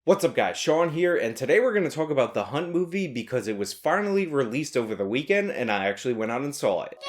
What's up guys, Sean here, and today we're going to talk about the Hunt movie because it was finally released over the weekend and I actually went out and saw it.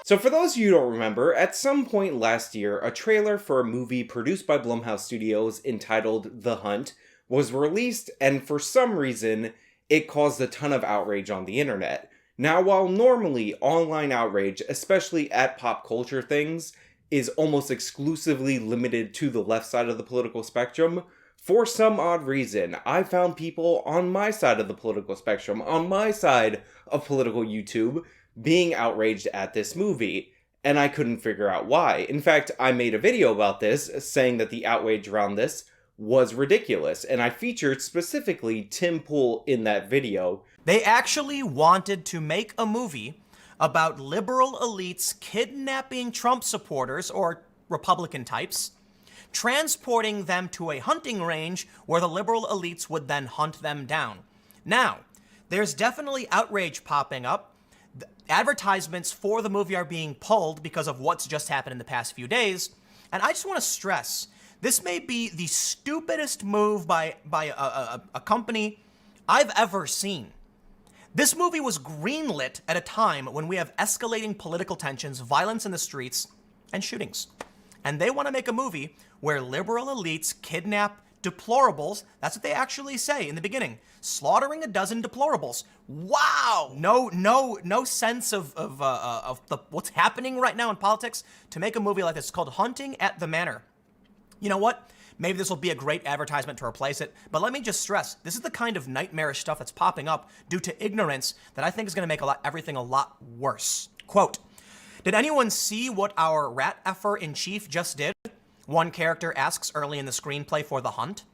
So for those of you who don't remember, at some point last year, a trailer for a movie produced by Blumhouse Studios entitled The Hunt was released, and for some reason, it caused a ton of outrage on the internet. Now, while normally online outrage, especially at pop culture things, is almost exclusively limited to the left side of the political spectrum, for some odd reason, I found people on my side of the political spectrum, on my side of political YouTube, being outraged at this movie, and I couldn't figure out why. In fact, I made a video about this, saying that the outrage around this was ridiculous, and I featured specifically Tim Pool in that video. They actually wanted to make a movie about liberal elites kidnapping Trump supporters, or Republican types, transporting them to a hunting range where the liberal elites would then hunt them down. Now, there's definitely outrage popping up. Advertisements for the movie are being pulled because of what's just happened in the past few days. And I just want to stress, this may be the stupidest move by a company I've ever seen. This movie was greenlit at a time when we have escalating political tensions, violence in the streets, and shootings. And they want to make a movie where liberal elites kidnap deplorables. That's what they actually say in the beginning. Slaughtering a dozen deplorables. Wow! No sense of what's happening right now in politics to make a movie like this. It's called Hunting at the Manor. You know what? Maybe this will be a great advertisement to replace it, but let me just stress, this is the kind of nightmarish stuff that's popping up due to ignorance that I think is going to make everything a lot worse. Quote, "Did anyone see what our rat effer-in-chief just did?" One character asks early in the screenplay for The Hunt.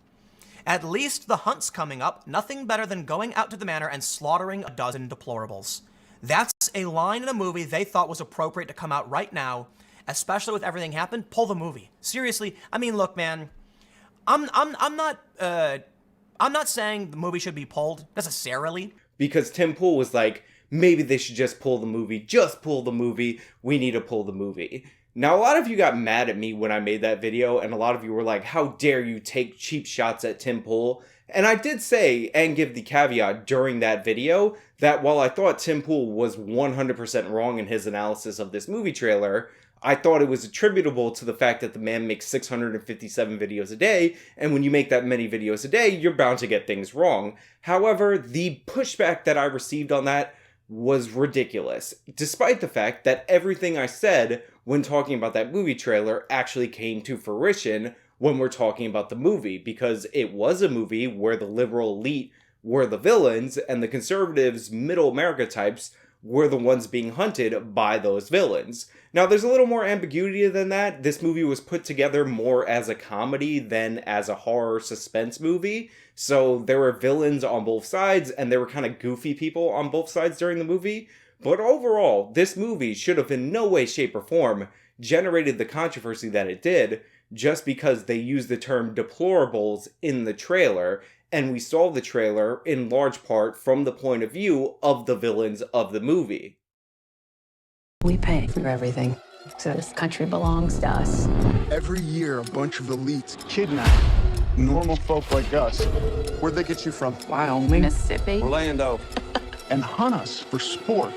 "At least the hunt's coming up. Nothing better than going out to the manor and slaughtering a dozen deplorables." That's a line in a movie they thought was appropriate to come out right now, especially with everything happened. Pull the movie. Seriously, I mean, look, man, I'm not saying the movie should be pulled necessarily. Because Tim Pool was like, maybe they should just pull the movie, just pull the movie, we need to pull the movie. Now, a lot of you got mad at me when I made that video, and a lot of you were like, how dare you take cheap shots at Tim Pool? And I did say, and give the caveat during that video, that while I thought Tim Pool was 100% wrong in his analysis of this movie trailer, I thought it was attributable to the fact that the man makes 657 videos a day, and when you make that many videos a day, you're bound to get things wrong. However, the pushback that I received on that was ridiculous, despite the fact that everything I said when talking about that movie trailer actually came to fruition when we're talking about the movie, because it was a movie where the liberal elite were the villains, and the conservatives, middle America types, were the ones being hunted by those villains. Now, there's a little more ambiguity than that. This movie was put together more as a comedy than as a horror suspense movie. So there were villains on both sides, and there were kind of goofy people on both sides during the movie. But overall, this movie should have in no way, shape, or form generated the controversy that it did, just because they used the term deplorables in the trailer, and we saw the trailer in large part from the point of view of the villains of the movie. We pay for everything, so this country belongs to us. Every year, a bunch of elites kidnap normal folk like us. Where'd they get you from? Wyoming, Mississippi, Orlando. And hunt us for sport.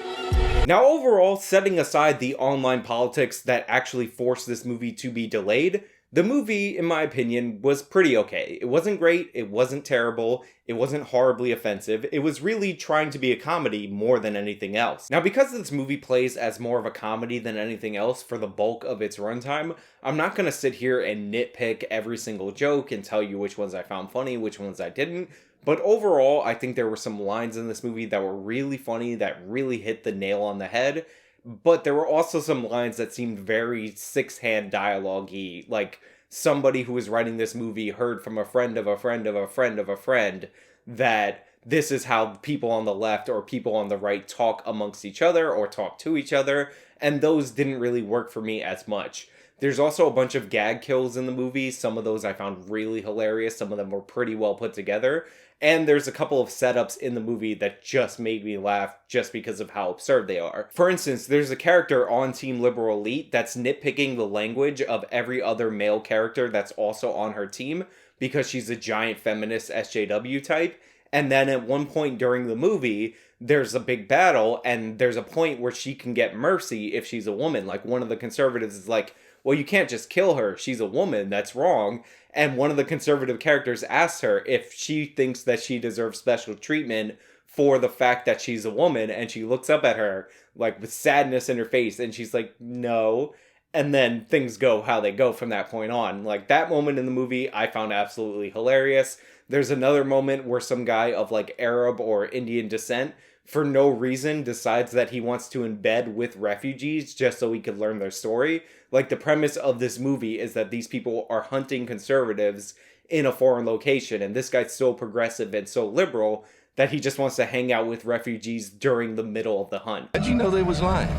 Now, overall, setting aside the online politics that actually forced this movie to be delayed, the movie, in my opinion, was pretty okay. It wasn't great, it wasn't terrible, it wasn't horribly offensive, it was really trying to be a comedy more than anything else. Now, because this movie plays as more of a comedy than anything else for the bulk of its runtime, I'm not going to sit here and nitpick every single joke and tell you which ones I found funny, which ones I didn't. But overall, I think there were some lines in this movie that were really funny, that really hit the nail on the head. But there were also some lines that seemed very six-hand dialogue-y, like somebody who was writing this movie heard from a friend of a friend of a friend of a friend that this is how people on the left or people on the right talk amongst each other or talk to each other, and those didn't really work for me as much. There's also a bunch of gag kills in the movie. Some of those I found really hilarious. Some of them were pretty well put together. And there's a couple of setups in the movie that just made me laugh just because of how absurd they are. For instance, there's a character on Team Liberal Elite that's nitpicking the language of every other male character that's also on her team because she's a giant feminist SJW type. And then at one point during the movie, there's a big battle, and there's a point where she can get mercy if she's a woman. Like, one of the conservatives is like, well, you can't just kill her. She's a woman. That's wrong. And one of the conservative characters asks her if she thinks that she deserves special treatment for the fact that she's a woman. And she looks up at her, like, with sadness in her face. And she's like, no. And then things go how they go from that point on. Like, that moment in the movie, I found absolutely hilarious. There's another moment where some guy of, like, Arab or Indian descent, for no reason, decides that he wants to embed with refugees just so he could learn their story. Like, the premise of this movie is that these people are hunting conservatives in a foreign location, and this guy's so progressive and so liberal that he just wants to hang out with refugees during the middle of the hunt. How'd you know they was lying?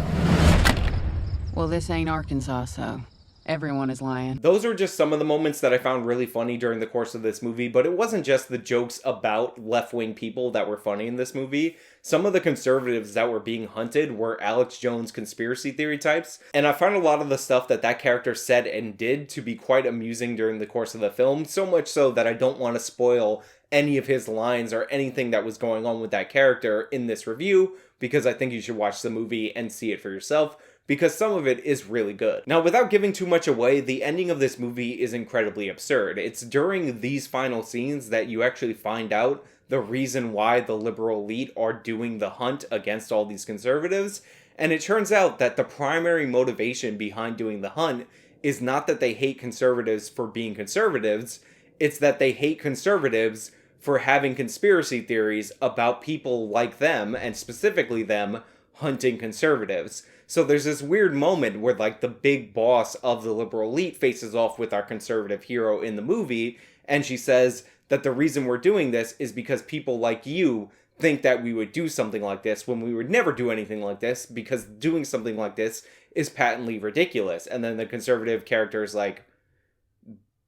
Well, this ain't Arkansas, so everyone is lying. Those are just some of the moments that I found really funny during the course of this movie, but it wasn't just the jokes about left-wing people that were funny in this movie. Some of the conservatives that were being hunted were Alex Jones conspiracy theory types, and I found a lot of the stuff that character said and did to be quite amusing during the course of the film, so much so that I don't want to spoil any of his lines or anything that was going on with that character in this review, because I think you should watch the movie and see it for yourself, because some of it is really good. Now, without giving too much away, the ending of this movie is incredibly absurd. It's during these final scenes that you actually find out the reason why the liberal elite are doing the hunt against all these conservatives, and it turns out that the primary motivation behind doing the hunt is not that they hate conservatives for being conservatives, it's that they hate conservatives for having conspiracy theories about people like them, and specifically them, hunting conservatives. So there's this weird moment where, like, the big boss of the liberal elite faces off with our conservative hero in the movie, and she says that the reason we're doing this is because people like you think that we would do something like this when we would never do anything like this, because doing something like this is patently ridiculous. And then the conservative character is like,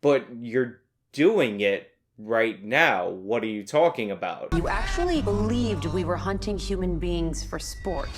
but you're doing it right now. What are you talking about? You actually believed we were hunting human beings for sport.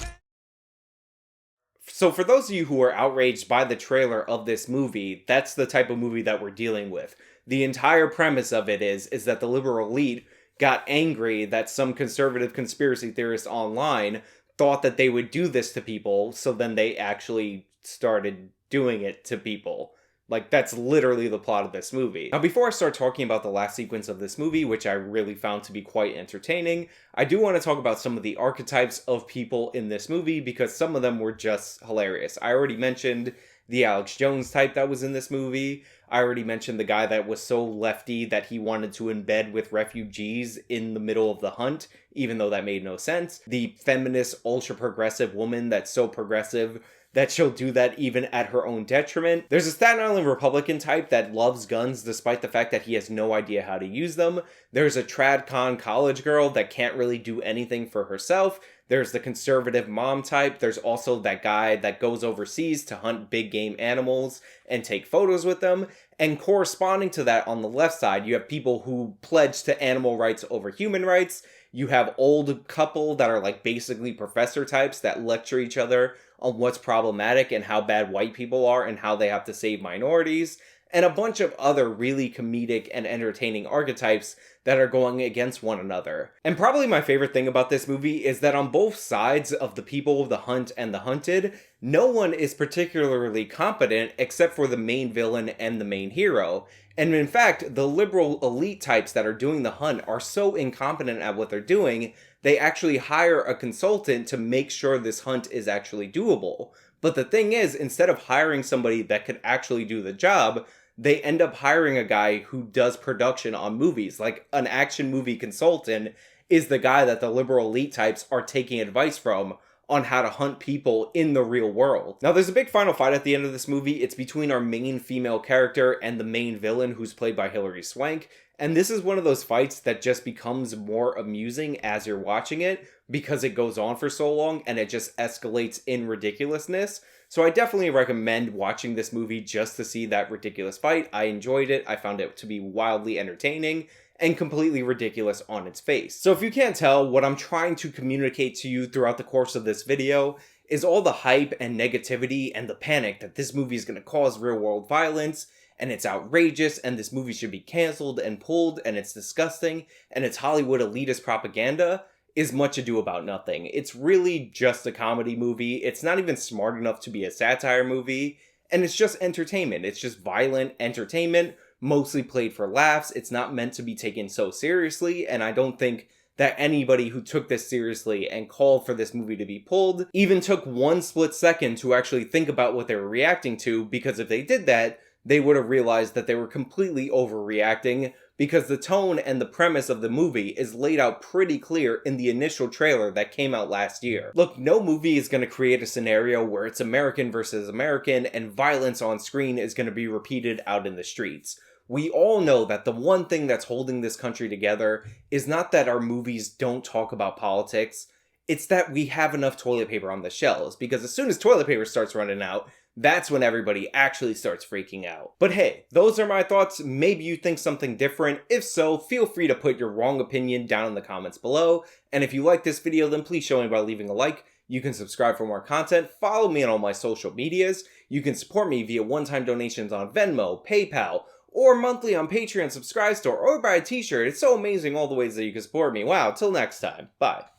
So for those of you who are outraged by the trailer of this movie, that's the type of movie that we're dealing with. The entire premise of it is that the liberal elite got angry that some conservative conspiracy theorists online thought that they would do this to people, so then they actually started doing it to people. Like, that's literally the plot of this movie. Now, before I start talking about the last sequence of this movie, which I really found to be quite entertaining, I do want to talk about some of the archetypes of people in this movie, because some of them were just hilarious. I already mentioned the Alex Jones type that was in this movie. I already mentioned the guy that was so lefty that he wanted to embed with refugees in the middle of the hunt, even though that made no sense. The feminist, ultra-progressive woman that's so progressive that she'll do that even at her own detriment. There's a Staten Island Republican type that loves guns despite the fact that he has no idea how to use them. There's a TradCon college girl that can't really do anything for herself. There's the conservative mom type. There's also that guy that goes overseas to hunt big game animals and take photos with them. And corresponding to that on the left side, you have people who pledge to animal rights over human rights. You have old couple that are like basically professor types that lecture each other on what's problematic and how bad white people are and how they have to save minorities, and a bunch of other really comedic and entertaining archetypes that are going against one another. And probably my favorite thing about this movie is that on both sides of the people of the hunt and the hunted, no one is particularly competent except for the main villain and the main hero. And in fact, the liberal elite types that are doing the hunt are so incompetent at what they're doing, they actually hire a consultant to make sure this hunt is actually doable. But the thing is, instead of hiring somebody that could actually do the job, they end up hiring a guy who does production on movies. Like, an action movie consultant is the guy that the liberal elite types are taking advice from on how to hunt people in the real world. Now, there's a big final fight at the end of this movie. It's between our main female character and the main villain, who's played by Hilary Swank. And this is one of those fights that just becomes more amusing as you're watching it because it goes on for so long and it just escalates in ridiculousness. So I definitely recommend watching this movie just to see that ridiculous fight. I enjoyed it. I found it to be wildly entertaining and completely ridiculous on its face. So if you can't tell, what I'm trying to communicate to you throughout the course of this video is all the hype and negativity and the panic that this movie is going to cause real world violence, and it's outrageous, and this movie should be canceled and pulled, and it's disgusting, and it's Hollywood elitist propaganda, is much ado about nothing. It's really just a comedy movie. It's not even smart enough to be a satire movie, and it's just entertainment. It's just violent entertainment, mostly played for laughs. It's not meant to be taken so seriously, and I don't think that anybody who took this seriously and called for this movie to be pulled even took one split second to actually think about what they were reacting to, because if they did that, they would have realized that they were completely overreacting, because the tone and the premise of the movie is laid out pretty clear in the initial trailer that came out last year. Look, no movie is going to create a scenario where it's American versus American and violence on screen is going to be repeated out in the streets. We all know that the one thing that's holding this country together is not that our movies don't talk about politics, it's that we have enough toilet paper on the shelves, because as soon as toilet paper starts running out, that's when everybody actually starts freaking out. But hey, those are my thoughts. Maybe you think something different. If so, feel free to put your wrong opinion down in the comments below. And if you like this video, then please show me by leaving a like. You can subscribe for more content, follow me on all my social medias. You can support me via one-time donations on Venmo, PayPal, or monthly on Patreon Subscribe Store, or buy a t-shirt. It's so amazing all the ways that you can support me. Wow, till next time. Bye.